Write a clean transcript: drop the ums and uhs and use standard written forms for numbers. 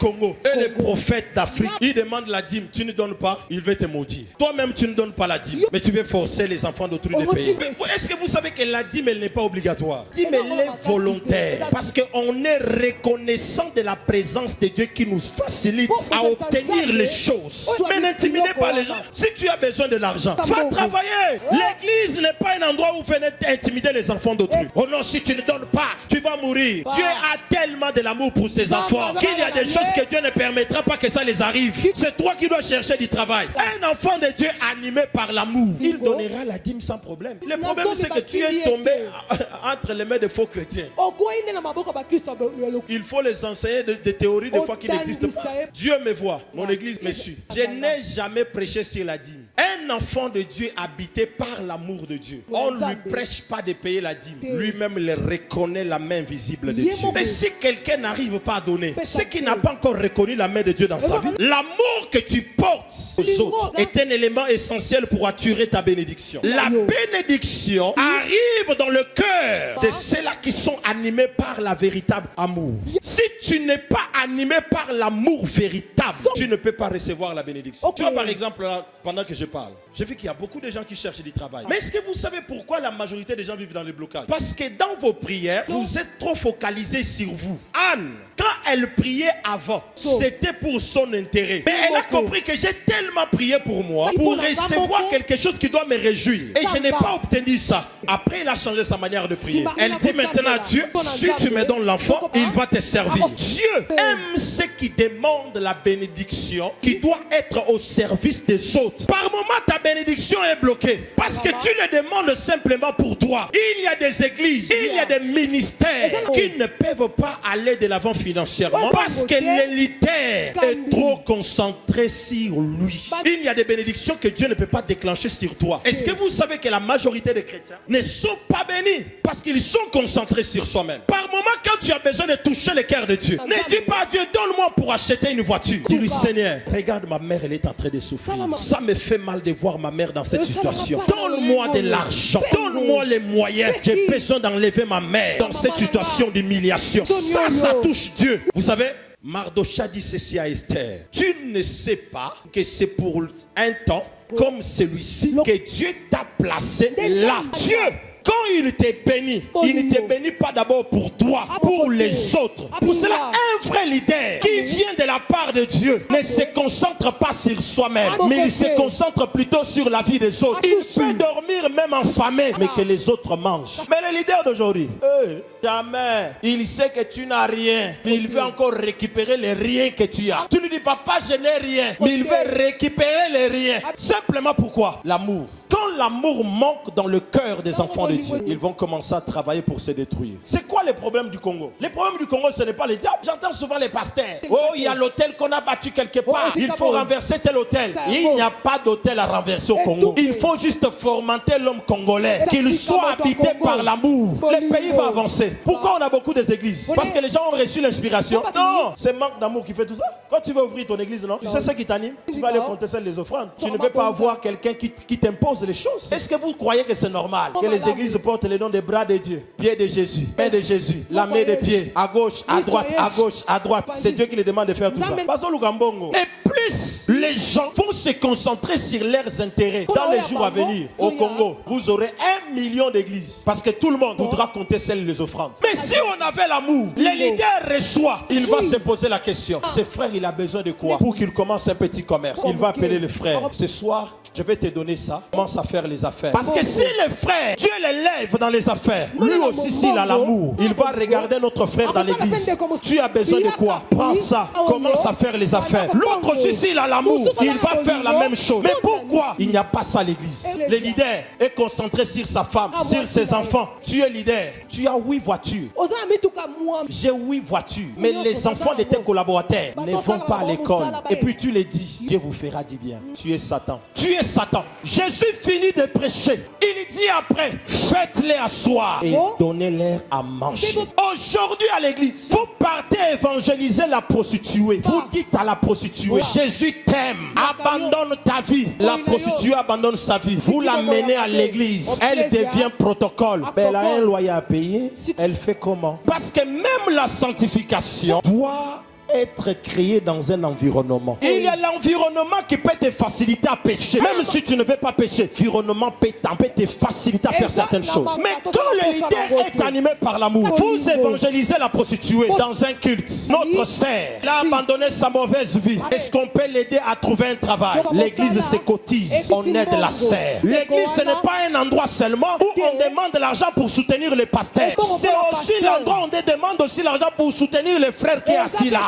Congo et les prophètes d'Afrique, ils demandent la dîme, tu ne donnes pas, il va te maudire. Toi-même, tu ne donnes pas la dîme, mais tu veux forcer les enfants d'autrui de payer. Est-ce que vous savez que la dîme, elle n'est pas obligatoire? La dîme, elle est volontaire. Parce qu'on est reconnaissant de la présence de Dieu qui nous facilite à obtenir les choses. Mais n'intimidez pas les gens. Si tu as besoin de l'argent, va travailler. L'église n'est pas un endroit où vous venez intimider les enfants d'autrui. Oh non, si tu ne donnes pas, tu vas mourir. Dieu a tellement de l'amour pour ses enfants qu'il y a des choses que Dieu ne permettra pas que ça les arrive. C'est toi qui dois chercher du travail. Un enfant de Dieu animé par l'amour, il donnera la dîme sans problème. Le problème, c'est que tu es tombé entre les mains de faux chrétiens. Il faut les enseigner des théories des fois qui n'existent pas. Dieu me voit, mon église me suit. Je n'ai jamais prêché sur la dîme. Un enfant de Dieu habité par l'amour de Dieu, on ne lui prêche pas de payer la dîme. Lui-même il reconnaît la main visible de Dieu. Mais si quelqu'un n'arrive pas à donner, c'est qu'il n'a pas encore reconnu la main de Dieu dans sa vie. L'amour que tu portes aux autres est un élément essentiel pour attirer ta bénédiction. La bénédiction arrive dans le cœur de ceux-là qui sont animés par la véritable amour. Si tu n'es pas animé par l'amour véritable, tu ne peux pas recevoir la bénédiction. Tu vois, par exemple, là, pendant que je parle, j'ai vu qu'il y a beaucoup de gens qui cherchent du travail. Mais est-ce que vous savez pourquoi la majorité des gens vivent dans le blocage? Parce que dans vos prières, vous êtes trop focalisés sur vous. Anne, quand elle priait avant, c'était pour son intérêt. Mais elle a compris que j'ai tellement prié pour moi, pour recevoir quelque chose qui doit me réjouir. Et je n'ai pas obtenu ça. Après, elle a changé sa manière de prier. Elle dit maintenant à Dieu, si tu me donnes l'enfant, il va te servir. Dieu aime ceux qui demandent la bénédiction, qui doit être au service des autres. Par moment, ta bénédiction est bloquée. Parce que tu le demandes simplement pour toi. Il y a des églises, il y a des ministères qui ne peuvent pas aller de l'avant financièrement parce que l'élitaire est trop concentré sur lui. Il y a des bénédictions que Dieu ne peut pas déclencher sur toi. Est-ce que vous savez que la majorité des chrétiens ne sont pas bénis parce qu'ils sont concentrés sur soi-même? Par moment, quand tu as besoin de toucher le cœur de Dieu, ne dis pas à Dieu, donne-moi pour acheter une voiture. Dis-lui, Seigneur, regarde ma mère, elle est en train de souffrir. Ça me fait mal de voir ma mère dans cette situation. Donne-moi de l'argent. Donne-moi les moyens. J'ai besoin d'enlever ma mère dans cette situation d'humiliation. Ça touche Dieu. Vous savez, Mardochée dit ceci à Esther. Tu ne sais pas que c'est pour un temps comme celui-ci que Dieu t'a placé là. Dieu, quand il te bénit, il ne te bénit pas d'abord pour toi, pour les autres. Pour cela, un vrai leader qui vient de la part de Dieu ne se concentre pas sur soi-même, mais il se concentre plutôt sur la vie des autres. Il peut dormir même affamé, mais que les autres mangent. Mais le leader d'aujourd'hui, jamais. Il sait que tu n'as rien, mais il veut encore récupérer les riens que tu as. Tu lui dis, papa, je n'ai rien, mais il veut récupérer les riens. Simplement pourquoi? L'amour. Quand l'amour manque dans le cœur des enfants de Dieu, ils vont commencer à travailler pour se détruire. C'est quoi le problème du Congo? Le problème du Congo, ce n'est pas le diable. J'entends souvent les pasteurs. Oh, il y a l'hôtel qu'on a battu quelque part. Il faut renverser tel hôtel. Il n'y a pas d'hôtel à renverser au Congo. Il faut juste fomenter l'homme congolais, qu'il soit habité par l'amour. Le pays va avancer. Pourquoi on a beaucoup des églises? Parce que les gens ont reçu l'inspiration. Non, c'est manque d'amour qui fait tout ça. Quand tu veux ouvrir ton église, non? Tu sais ce qui t'anime? Tu vas aller compter celles des offrandes. Tu ne veux pas avoir quelqu'un qui t'impose les choses. Est-ce que vous croyez que c'est normal que les églises portent les noms des bras de Dieu, pieds de Jésus, main de Jésus, la main des pieds, à gauche, à droite, à droite? C'est Dieu qui les demande de faire tout ça. Et plus les gens vont se concentrer sur leurs intérêts dans les jours à venir, au Congo, vous aurez 1 million d'églises. Parce que tout le monde voudra compter celles des offrandes. Mais si on avait l'amour, le leader reçoit, il va se poser la question. Ce frère, il a besoin de quoi pour qu'il commence un petit commerce? Il va appeler le frère. Ce soir, je vais te donner ça. Commence à faire les affaires. Parce que si le frère, Dieu l'élève dans les affaires, lui aussi s'il a l'amour, il va regarder notre frère dans l'église. Tu as besoin de quoi? Prends ça. Commence à faire les affaires. L'autre aussi s'il a l'amour, il va faire la même chose. Mais pourquoi il n'y a pas ça à l'église? Le leader est concentré sur sa femme, sur ses enfants. Tu es leader. Tu as 8 voitures. J'ai 8 voitures. Mais les enfants de tes collaborateurs ne vont pas à l'école. Et puis tu les dis, Dieu vous fera du bien. Tu es Satan. Tu es Satan. Jésus finit de prêcher. Il dit après, faites-les asseoir et donnez-leur à manger. Aujourd'hui à l'église, vous partez évangéliser la prostituée. Vous dites à la prostituée, Jésus t'aime. Abandonne ta vie. La prostituée abandonne sa vie. Vous l'amenez à l'église. Elle devient protocole. Mais elle a un loyer à payer. Elle fait comment? Parce que même la sanctification doit être créé dans un environnement. Il y a l'environnement qui peut te faciliter à pécher. Même si tu ne veux pas pécher, l'environnement peut te faciliter à faire certaines choses. Mais quand le leader est animé par l'amour, vous évangélisez la prostituée dans un culte. Notre sœur, elle a abandonné sa mauvaise vie. Est-ce qu'on peut l'aider à trouver un travail? L'église se cotise. On aide la sœur. L'église, ce n'est pas un endroit seulement où on demande l'argent pour soutenir les pasteurs. C'est aussi l'endroit où on demande aussi l'argent pour soutenir les frères qui sont assis là.